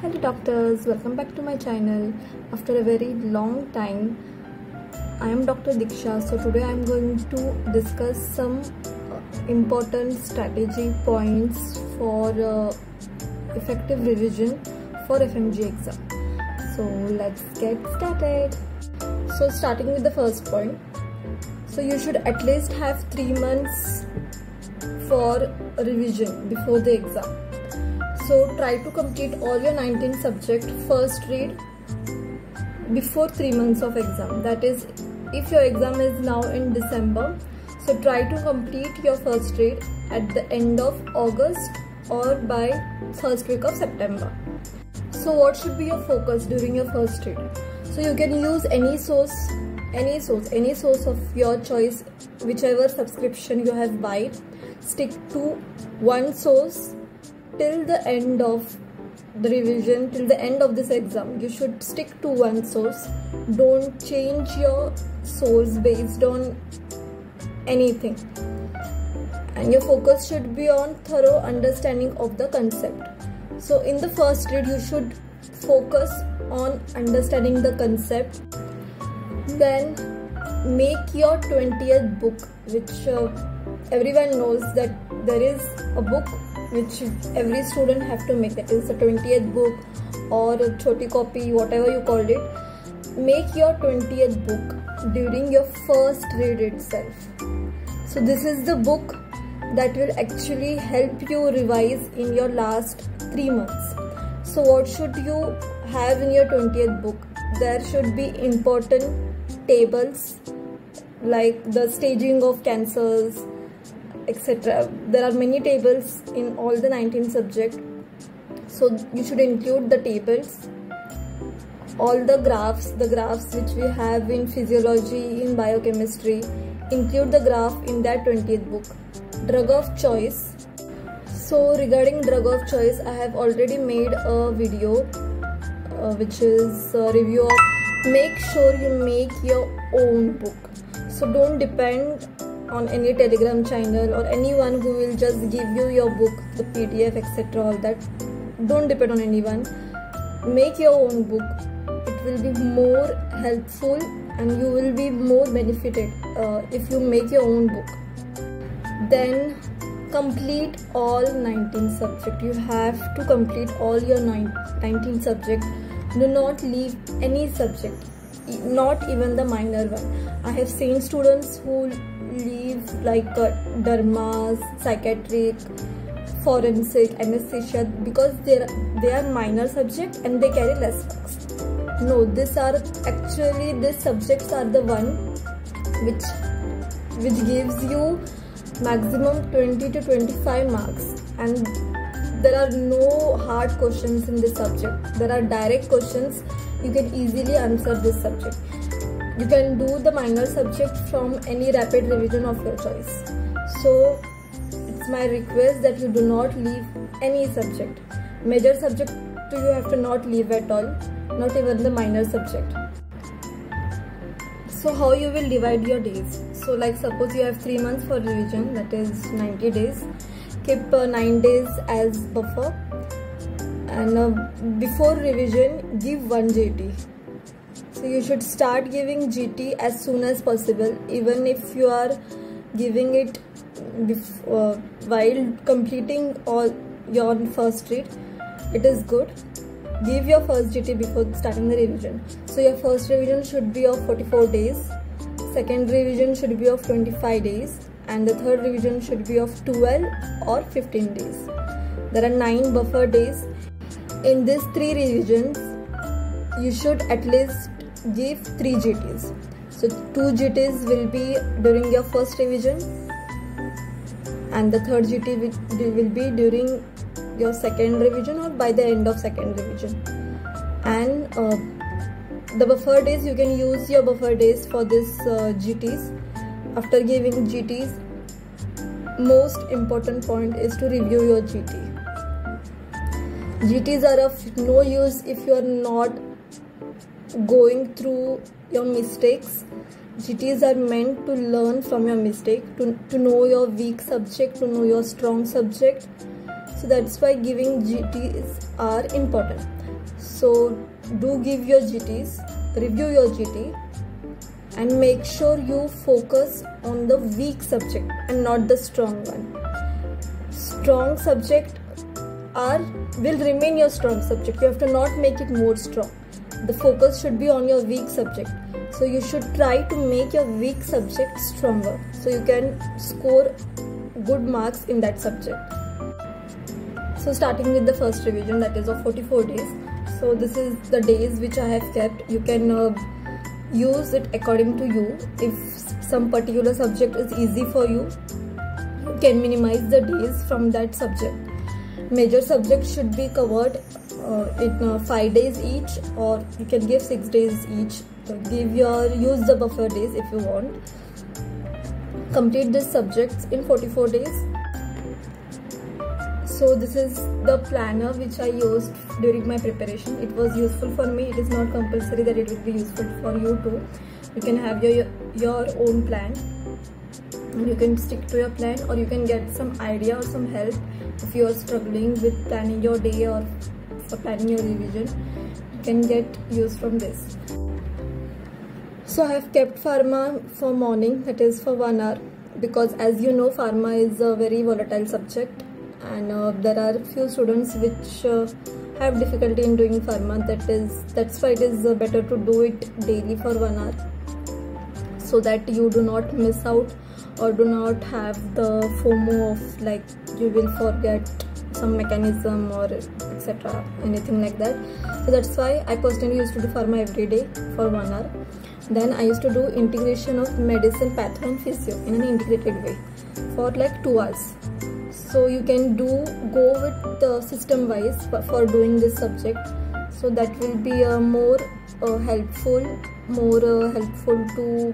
Hello doctors, welcome back to my channel. After a very long time, I am Dr. Diksha. So today I am going to discuss some important strategy points for effective revision for FMG exam. So let's get started. So starting with the first point. So you should at least have 3 months for revision before the exam. So try to complete all your 19 subject first read before 3 months of exam. That is, if your exam is now in December, so try to complete your first read at the end of August or by first week of September. So what should be your focus during your first read? So you can use any source of your choice, whichever subscription you have buy. Stick to one source till the end of the revision, till the end of this exam. You should stick to one source. Don't change your source based on anything. And your focus should be on thorough understanding of the concept. So in the first read, you should focus on understanding the concept. Then make your 20th book, which everyone knows that there is a book which every student have to make, that is the 20th book or a choti copy, whatever you called it. Make your 20th book during your first read itself. So this is the book that will actually help you revise in your last 3 months. So what should you have in your 20th book? There should be important tables like the staging of cancers, etc. There are many tables in all the 19 subjects, so you should include the tables. All the graphs which we have in physiology, in biochemistry, include the graph in that 20th book. Drug of choice. So regarding drug of choice, I have already made a video which is a review of. Make sure you make your own book. So don't depend on any Telegram channel or anyone who will just give you your book, the PDF, etc. all that. Don't depend on anyone. Make your own book. It will be more helpful and you will be more benefited if you make your own book. Then complete all 19 subjects. You have to complete all your 19 subjects. Do not leave any subject, not even the minor one. I have seen students who leave like derma, psychiatric, forensic, anesthesia because they are minor subject and they carry less marks. No, these subjects are the one which gives you maximum 20 to 25 marks, and there are no hard questions in this subject. There are direct questions. You can easily answer this subject. You can do the minor subject from any rapid revision of your choice. So it's my request that you do not leave any subject. Major subject you have to not leave at all, not even the minor subject. So how you will divide your days? So like suppose you have 3 months for revision, that is 90 days. Keep 9 days as buffer, and before revision give 1 GT. So you should start giving GT as soon as possible. Even if you are giving it while completing all your first read, it is good. Give your first GT before starting the revision. So your first revision should be of 44 days, second revision should be of 25 days, and the third revision should be of 12 or 15 days. There are 9 buffer days. In these 3 revisions, you should at least give 3 GTs. So 2 GTs will be during your first revision, and the third GT will be during your second revision or by the end of second revision. And the buffer days, you can use your buffer days for this GTs. After giving GTs, most important point is to review your GT. GTs are of no use if you are not going through your mistakes. GTs are meant to learn from your mistake, to know your weak subject, to know your strong subject. So that's why giving GTs are important. So do give your GTs, review your GT, and make sure you focus on the weak subject and not the strong one. Strong subject will remain your strong subject. You have to not make it more strong. The focus should be on your weak subject. So you should try to make your weak subject stronger, so you can score good marks in that subject. So starting with the first revision, that is of 44 days. So this is the days which I have kept. You can use it according to you. If some particular subject is easy for you, you can minimize the days from that subject. Major subjects should be covered in 5 days each, or you can give 6 days each. Use the buffer days if you want. Complete these subjects in 44 days. So this is the planner which I used during my preparation. It was useful for me. It is not compulsory that it will be useful for you too. You can have your own plan. You can stick to your plan, or you can get some idea or some help if you are struggling with planning your day or for planning your revision. You can get use from this. So I have kept pharma for morning, that is for 1 hour, because as you know, pharma is a very volatile subject, and there are few students which have difficulty in doing pharma. That's why it is better to do it daily for 1 hour, so that you do not miss out or do not have the FOMO of like you will forget some mechanism or etc, anything like that. So that's why I personally used to do pharma every day for 1 hour. Then I used to do integration of medicine, patho and physio in an integrated way for like 2 hours. So you can go with the system wise for doing this subject. So that will be more helpful to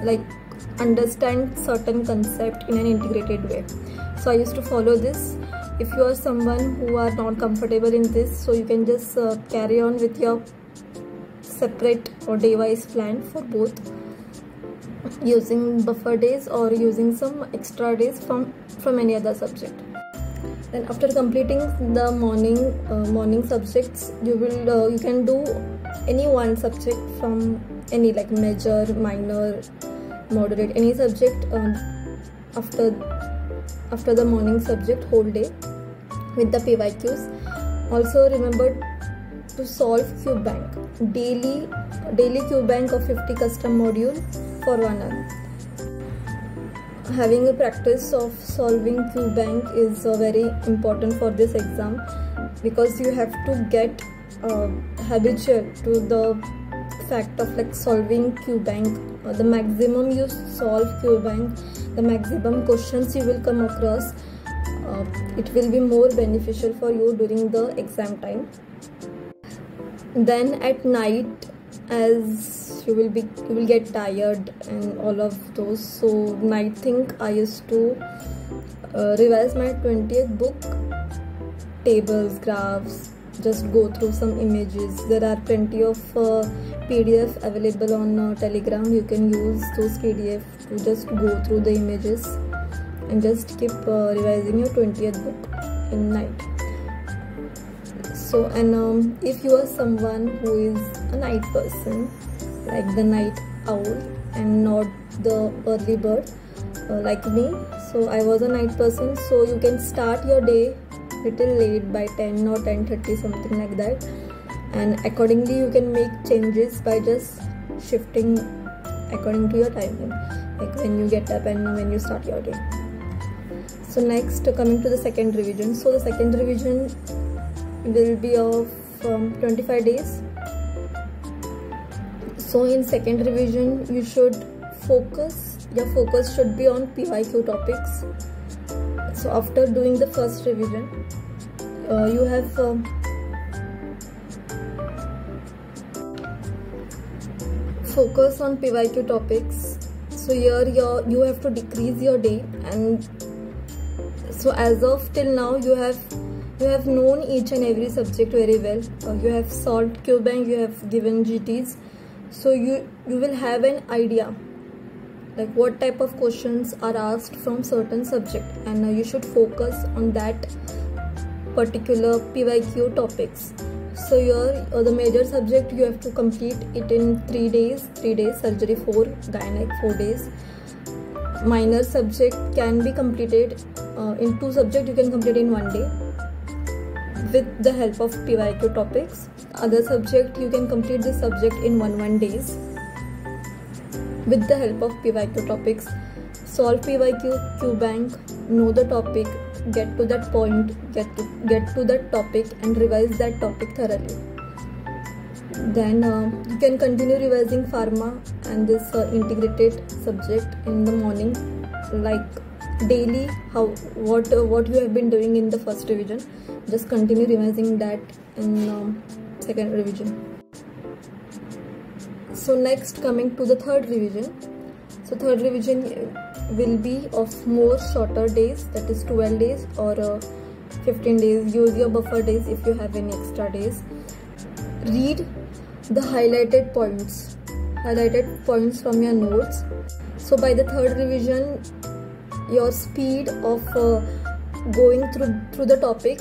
like understand certain concept in an integrated way. So I used to follow this. If you are someone who are not comfortable in this, so you can just carry on with your separate or day wise plan for both, using buffer days or using some extra days from any other subject. Then after completing the morning subjects, you can do any one subject from any, like major, minor, moderate, any subject after the morning subject whole day with the PYQs. Also remember to solve cube bank, daily cube bank of 50 custom module for 1 hour. Having a practice of solving cube bank is very important for this exam, because you have to get habitual to the fact of like solving cube bank. The maximum you solve cube bank, the maximum questions you will come across, it will be more beneficial for you during the exam time. Then at night, as you will get tired and all of those, so night thing I used to revise my 20th book, tables, graphs, just go through some images. There are plenty of PDF available on Telegram. You can use those PDF to just go through the images and just keep revising your 20th book in night. So, and if you are someone who is a night person, like the night owl and not the early bird like me, so I was a night person, so you can start your day little late by 10 or 10:30, something like that, and accordingly you can make changes by just shifting according to your timing, like when you get up and when you start your day. So next, coming to the second revision. So the second revision will be of 25 days. So in second revision, you should your focus should be on PYQ topics. So after doing the first revision, you have focus on PYQ topics. So here you have to decrease your day, and so as of till now you have known each and every subject very well. You have solved cube bank, you have given GTs, so you will have an idea like what type of questions are asked from certain subject, and you should focus on that particular PYQ topics. So your the major subject you have to complete it in 3 days. 3 days, surgery 4, gynec 4 days. Minor subject can be completed in 2 subjects. You can complete in 1 day with the help of PYQ topics. Other subject you can complete this subject in 1 days with the help of PYQ topics. Solve PYQ, Q-Bank, know the topic, get to that point, get to that topic and revise that topic thoroughly. Then you can continue revising pharma and this integrated subject in the morning, like daily. What you have been doing in the first revision, just continue revising that in second revision. So next, coming to the third revision. So third revision will be of more shorter days, that is 12 days or 15 days. Use your buffer days if you have any extra days. Read the highlighted points from your notes. So by the third revision, your speed of going through the topic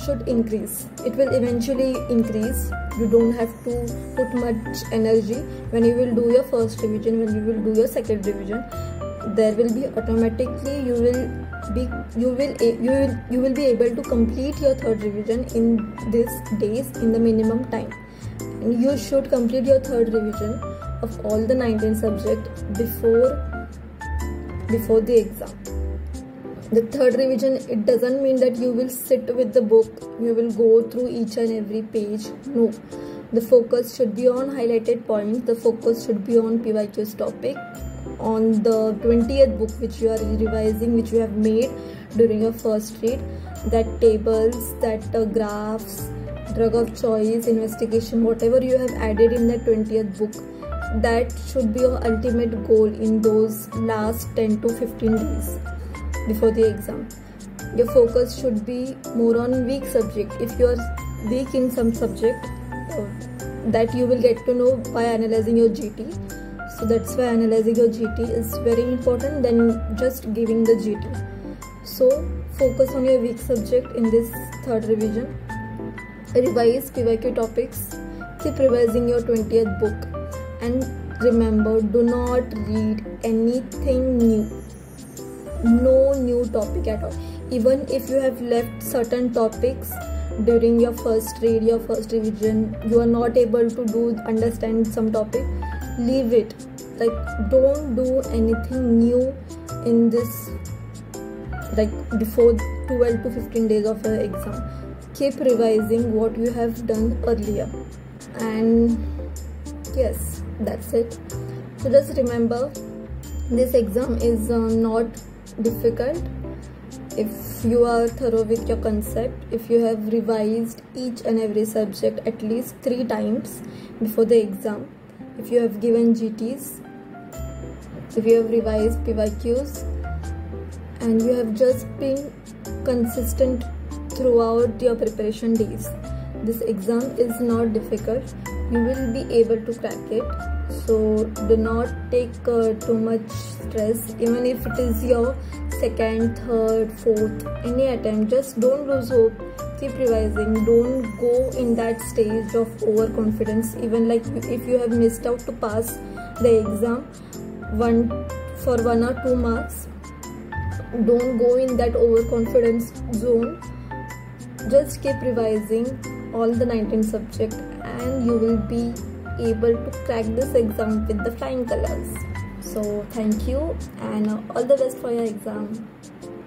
should increase. It will eventually increase. You don't have to put much energy when you will do your first revision. When you will do your second revision, there will be automatically you will be able to complete your third revision in these days in the minimum time. And you should complete your third revision of all the 19 subjects before the exam. The third revision, it doesn't mean that you will sit with the book, you will go through each and every page. No, the focus should be on highlighted points. The focus should be on PYQ's topic, on the 20th book which you are revising, which you have made during your first read. That tables, that graphs, drug of choice, investigation, whatever you have added in the 20th book, that should be your ultimate goal in those last 10 to 15 days before the exam. Your focus should be more on weak subject. If you are weak in some subject, that you will get to know by analyzing your GT. So that's why analyzing your GT is very important than just giving the GT. So focus on your weak subject in this third revision. Revise PYQ topics. Keep revising your 20th book. And remember, do not read anything new. No new topic at all. Even if you have left certain topics during your first read, your first revision, you are not able to understand some topic, leave it. Like, don't do anything new in this, like before 12 to 15 days of your exam. Keep revising what you have done earlier. And yes, that's it. So just remember, this exam is not difficult if you are thorough with your concept, if you have revised each and every subject at least 3 times before the exam, if you have given GTs, if you have revised PYQs, and you have just been consistent throughout your preparation days. This exam is not difficult. You will be able to crack it. So do not take too much stress. Even if it is your second, third, fourth, any attempt, just don't lose hope. Keep revising. Don't go in that stage of overconfidence. Even like if you have missed out to pass the exam for 1 or 2 marks, don't go in that overconfidence zone. Just keep revising all the 19 subjects and you will be able to crack this exam with the flying colors. So thank you and all the best for your exam.